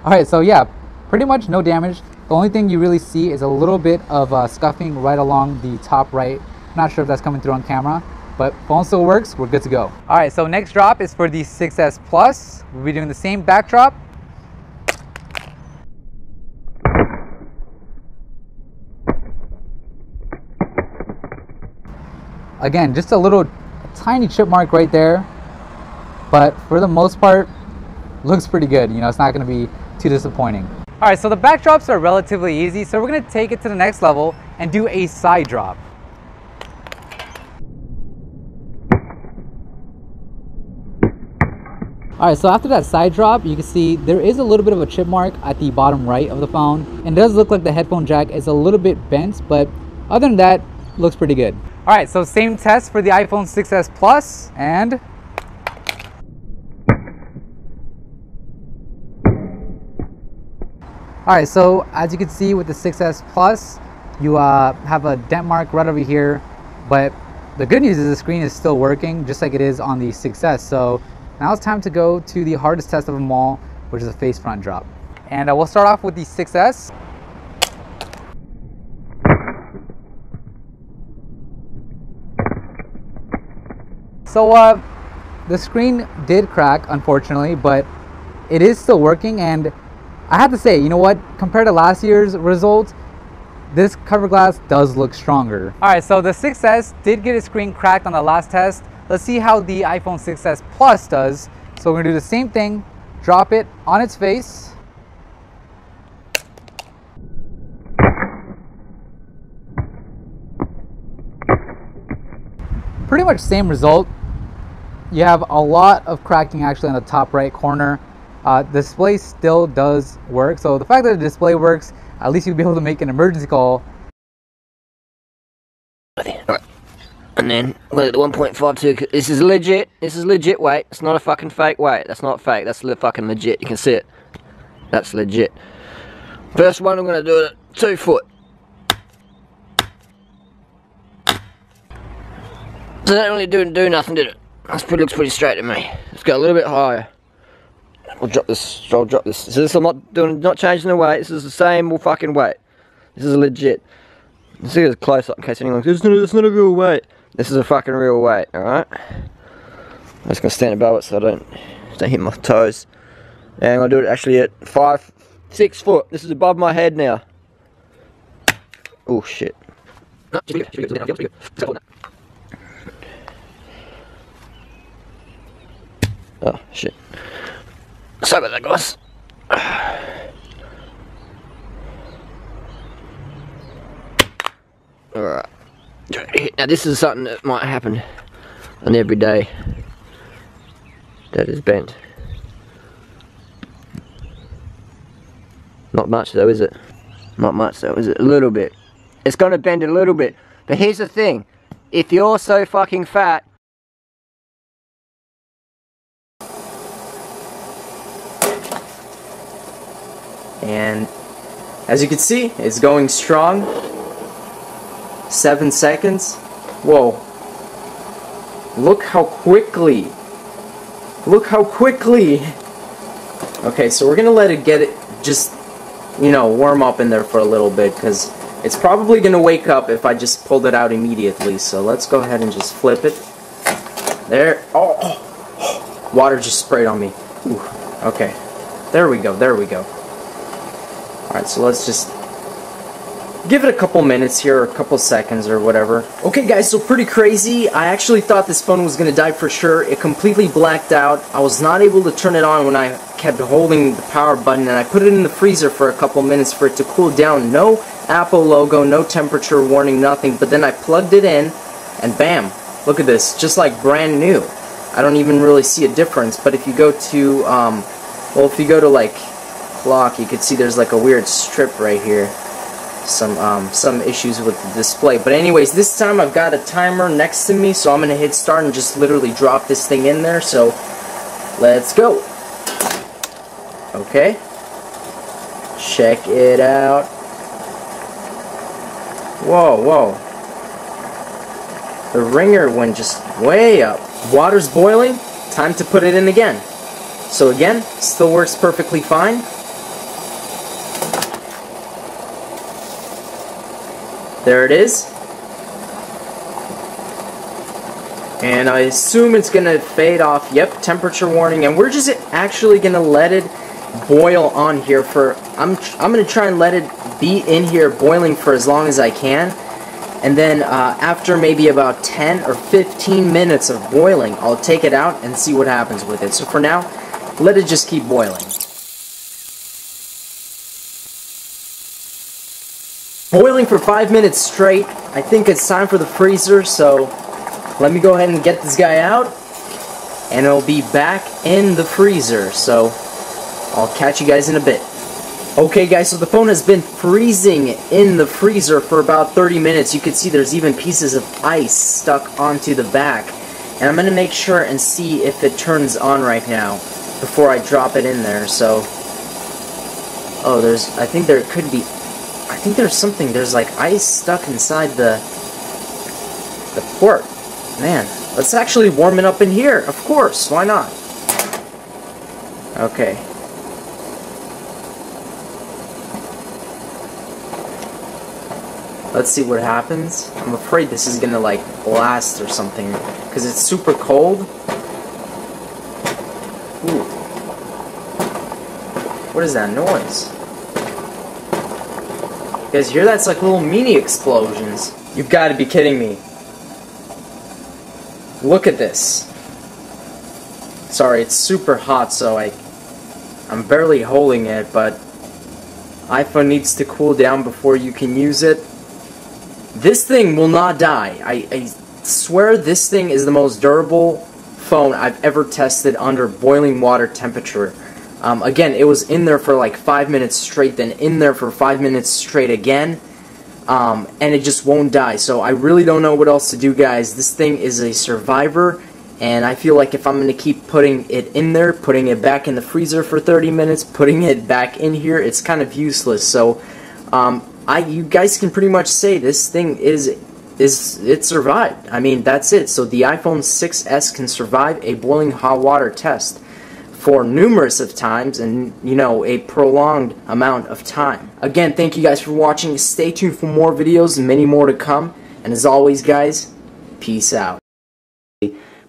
Alright, so yeah, pretty much no damage. The only thing you really see is a little bit of scuffing right along the top right. Not sure if that's coming through on camera, but phone still works, we're good to go. Alright, so next drop is for the 6S Plus. We'll be doing the same backdrop. Again, just a tiny chip mark right there, but for the most part, looks pretty good. You know, it's not going to be too disappointing. All right, so the backdrops are relatively easy, so we're going to take it to the next level and do a side drop. All right, so after that side drop, you can see there is a little bit of a chip mark at the bottom right of the phone, and it does look like the headphone jack is a little bit bent, but other than that, looks pretty good. All right, so same test for the iPhone 6S Plus, and all right, so as you can see with the 6S Plus, you have a dent mark right over here, but the good news is the screen is still working just like it is on the 6S. So now it's time to go to the hardest test of them all, which is a face front drop. And we'll start off with the 6S. So the screen did crack, unfortunately, but it is still working, and I have to say, you know what, compared to last year's results, this cover glass does look stronger. Alright, so the 6S did get its screen cracked on the last test. Let's see how the iPhone 6S Plus does. So we're going to do the same thing, drop it on its face. Pretty much same result. You have a lot of cracking actually on the top right corner. Display still does work, so the fact that the display works, at least you'll be able to make an emergency call. Alright. And then look at the 1.52. This is legit. This is legit weight. It's not a fucking fake weight. That's not fake. That's fucking legit. You can see it. That's legit. First one, I'm gonna do it at 2 foot. So that really do nothing, did it? Looks pretty straight to me. Let's go a little bit higher. I'll drop this. So this, I'm not changing the weight. This is the same fucking weight. This is legit. Let's see this close up in case anyone's like, it's not a real weight. This is a fucking real weight, alright? I'm just gonna stand above it so I don't hit my toes. And I'm gonna do it actually at 6 foot. This is above my head now. Oh shit. Oh shit. Sorry about that, guys. Alright. Now this is something that might happen on every day that is bent. Not much though, is it? Not much though, is it? A little bit. It's gonna bend a little bit. But here's the thing. If you're so fucking fat, and as you can see, it's going strong. 7 seconds. Whoa. Look how quickly. Look how quickly. Okay, so we're gonna let it just, you know, warm up in there for a little bit, because it's probably gonna wake up if I just pulled it out immediately. So let's go ahead and just flip it. There. Oh. Water just sprayed on me. Ooh. Okay. There we go. There we go. Alright, so let's just give it a couple minutes here, or a couple seconds or whatever. Okay guys, so pretty crazy. I actually thought this phone was going to die for sure. It completely blacked out. I was not able to turn it on when I kept holding the power button, and I put it in the freezer for a couple minutes for it to cool down. No Apple logo, no temperature warning, nothing. But then I plugged it in, and bam, look at this, just like brand new. I don't even really see a difference. But if you go to, well, if you go to like clock, you can see there's like a weird strip right here. Some issues with the display. But anyways, this time I've got a timer next to me, so I'm gonna hit start and just literally drop this thing in there. So let's go. Okay, check it out. Whoa, whoa, the ringer went just way up. Water's boiling, time to put it in again. So again, still works perfectly fine. There it is. And I assume it's gonna fade off. Yep, temperature warning. And we're just actually gonna let it boil on here for, I'm gonna try and let it be in here boiling for as long as I can. And then after maybe about 10 or 15 minutes of boiling, I'll take it out and see what happens with it. So for now, let it just keep boiling. Boiling for 5 minutes straight. I think it's time for the freezer, so let me go ahead and get this guy out, and it'll be back in the freezer, so I'll catch you guys in a bit. Okay guys, so the phone has been freezing in the freezer for about 30 minutes. You can see there's even pieces of ice stuck onto the back. And I'm going to make sure and see if it turns on right now before I drop it in there, so... Oh, I think there could be... I think there's like ice stuck inside the port. Man, let's actually warm it up in here. Of course, why not? Okay. Let's see what happens. I'm afraid this is gonna like blast or something because it's super cold. Ooh. What is that noise? You guys hear that? It's like little mini explosions. You've got to be kidding me. Look at this. Sorry, it's super hot, so I'm barely holding it, but iPhone needs to cool down before you can use it. This thing will not die. I swear this thing is the most durable phone I've ever tested under boiling water temperature. Again, it was in there for like 5 minutes straight, then in there for 5 minutes straight again. And it just won't die. So I really don't know what else to do, guys. This thing is a survivor, and I feel like if I'm going to keep putting it in there, putting it back in the freezer for 30 minutes, putting it back in here, it's kind of useless. So you guys can pretty much say this thing it survived. I mean, that's it. So the iPhone 6s can survive a boiling hot water test for numerous of times, and you know, a prolonged amount of time. Again, thank you guys for watching. Stay tuned for more videos and many more to come, and as always guys, peace out.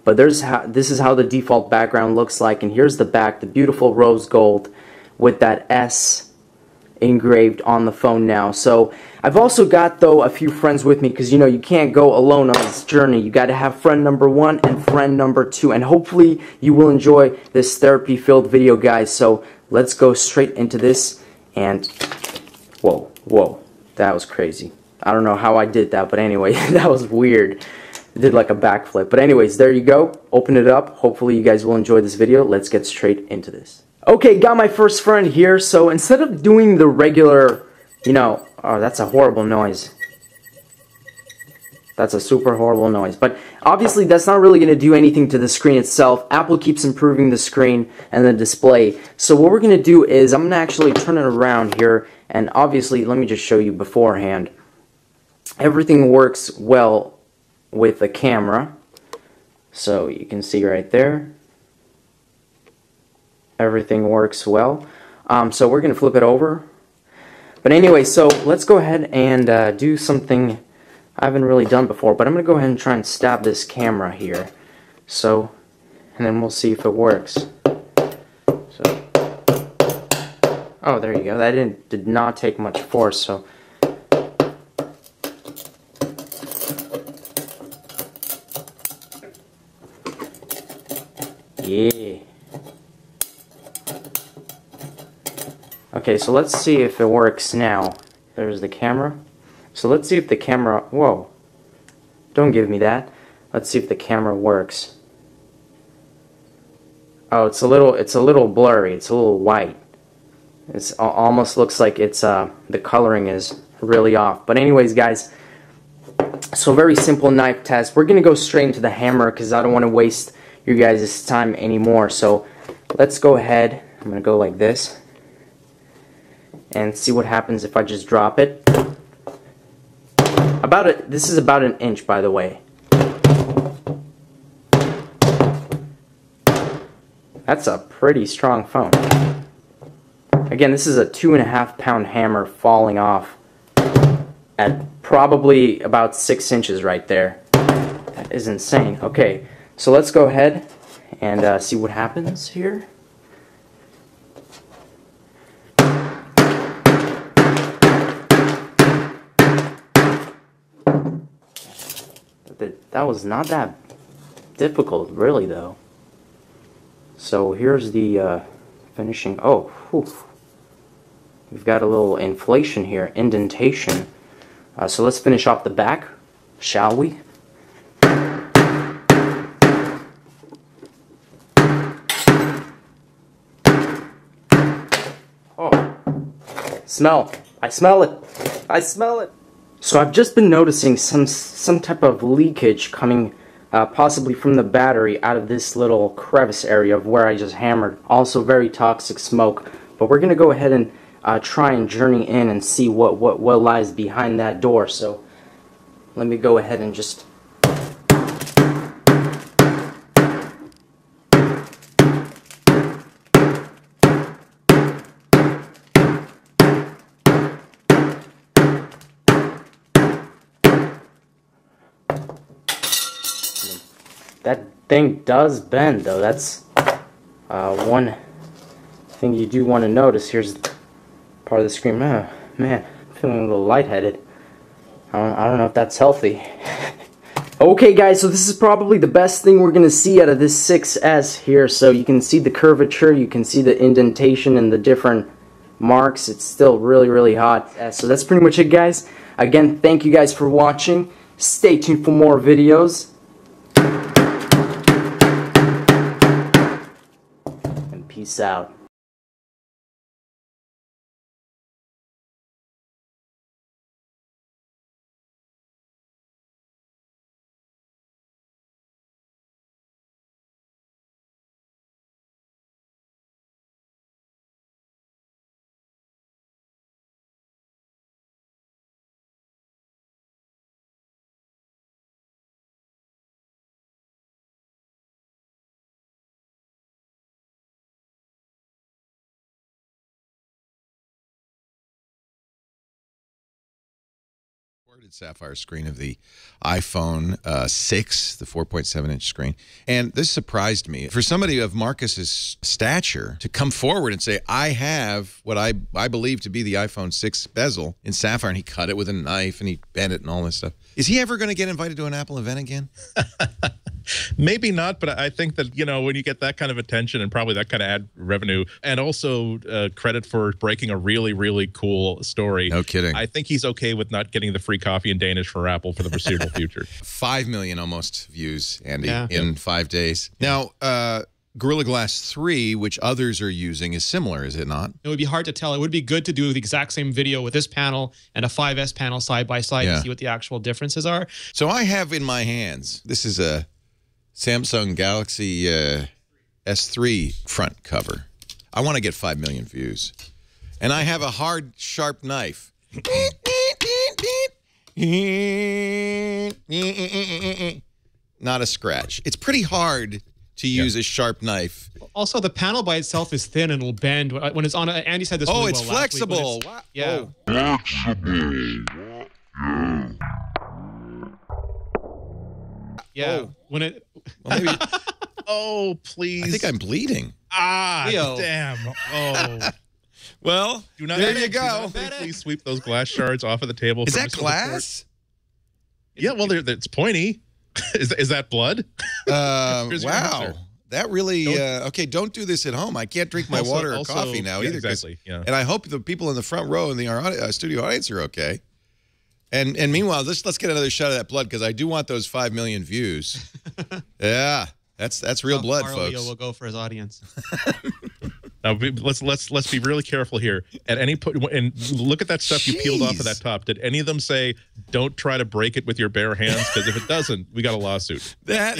But this is how the default background looks like, and here's the back, the beautiful rose gold with that S engraved on the phone now. So I've also got though a few friends with me, because you know you can't go alone on this journey. You got to have friend number 1 and friend number 2, and hopefully you will enjoy this therapy filled video, guys. So let's go straight into this. And whoa, that was crazy. I don't know how I did that, but anyway, that was weird. I did like a backflip. But anyways, there you go. Open it up. Hopefully you guys will enjoy this video. Let's get straight into this. Okay, got my first friend here. So instead of doing the regular, you know, oh, that's a horrible noise. That's a super horrible noise. But obviously that's not really going to do anything to the screen itself. Apple keeps improving the screen and the display. So what we're going to do is I'm going to actually turn it around here. And obviously, let me just show you beforehand. Everything works well with the camera. So you can see right there. Everything works well. So we're going to flip it over. But anyway, so let's go ahead and do something I haven't really done before. But I'm going to go ahead and try and stab this camera here. So, and then we'll see if it works. So, oh, there you go. That did not take much force. So, yeah. Okay, so let's see if it works now. There's the camera. So let's see if the camera... Whoa. Don't give me that. Let's see if the camera works. Oh, it's a little blurry. It's a little white. It almost looks like it's the coloring is really off. But anyways, guys, so very simple knife test. We're gonna go straight into the hammer because I don't want to waste your guys' time anymore. So let's go ahead. I'm gonna go like this and see what happens if I just drop it. This is about an inch, by the way. That's a pretty strong phone. Again, this is a 2.5-pound hammer falling off at probably about 6 inches right there. That is insane. Okay, so let's go ahead and see what happens here. That was not that difficult, really, though. So here's the finishing. Oh, whew. We've got a little inflation here, indentation. So let's finish off the back, shall we? Oh, smell! I smell it! I smell it! So I've just been noticing some type of leakage coming possibly from the battery out of this little crevice area of where I just hammered. Also very toxic smoke. But we're going to go ahead and try and journey in and see what lies behind that door. So let me go ahead and just... That thing does bend, though. That's one thing you do want to notice. Here's part of the screen. Oh, man, I'm feeling a little lightheaded. I don't know if that's healthy. Okay, guys, so this is probably the best thing we're going to see out of this 6S here. So you can see the curvature, you can see the indentation and the different marks. It's still really, really hot. So that's pretty much it, guys. Again, thank you guys for watching. Stay tuned for more videos. Peace out. Sapphire screen of the iPhone 6, the 4.7-inch screen. And this surprised me. For somebody of Marcus's stature to come forward and say, I have what I believe to be the iPhone 6 bezel in sapphire, and he cut it with a knife, and he bent it and all this stuff. Is he ever going to get invited to an Apple event again? Maybe not, but I think that, you know, when you get that kind of attention and probably that kind of ad revenue, and also credit for breaking a really, really cool story. No kidding. I think he's okay with not getting the free coffee in Danish for Apple for the foreseeable future. 5 million almost views, Andy, in 5 days. Now, Gorilla Glass 3, which others are using, is similar, is it not? It would be hard to tell. It would be good to do the exact same video with this panel and a 5S panel side by side to see what the actual differences are. So I have in my hands, this is a Samsung Galaxy S3 front cover. I want to get 5 million views. And I have a hard, sharp knife. Not a scratch. It's pretty hard to use a sharp knife. Also, the panel by itself is thin and it'll bend when it's on. Andy said this. Oh, really it's well flexible. Wow. Yeah. Yeah. Oh. When it. Well, maybe, Oh, please. I think I'm bleeding. Ah, Leo. damn. Oh. Well, Do not, there you go. Please sweep those glass shards off of the table. Is from that the support. glass? Yeah, well, it's pointy. Is that blood? Here's your Wow. answer. That really, okay, don't do this at home. I can't drink my water or coffee now either. Exactly, yeah. And I hope the people in the front row in the studio audience are okay. And meanwhile, let's get another shot of that blood because I do want those 5 million views. Yeah, that's real blood, folks. Leo will go for his audience. Now, let's be really careful here. At any point, and look at that stuff you peeled off of that top. Did any of them say, "Don't try to break it with your bare hands"? Because if it doesn't, we got a lawsuit. That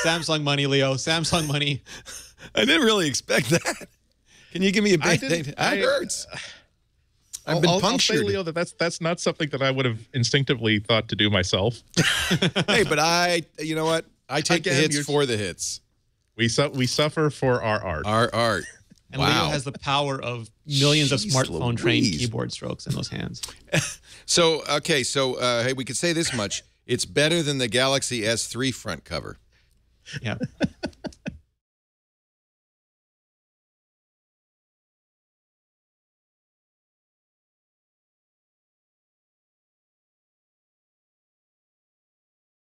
Samsung money, Leo. Samsung money. I didn't really expect that. Can you give me a band-aid? It hurts. I've been punctured. I'll say, Leo, that's not something that I would have instinctively thought to do myself. Hey, but you know what? I take the hits for the hits. We suffer for our art. Our art. And Wow. Leo has the power of millions of Jeez smartphone trained Louise. keyboard strokes in those hands. So, okay, so hey, we could say this much. It's better than the Galaxy S3 front cover. Yeah.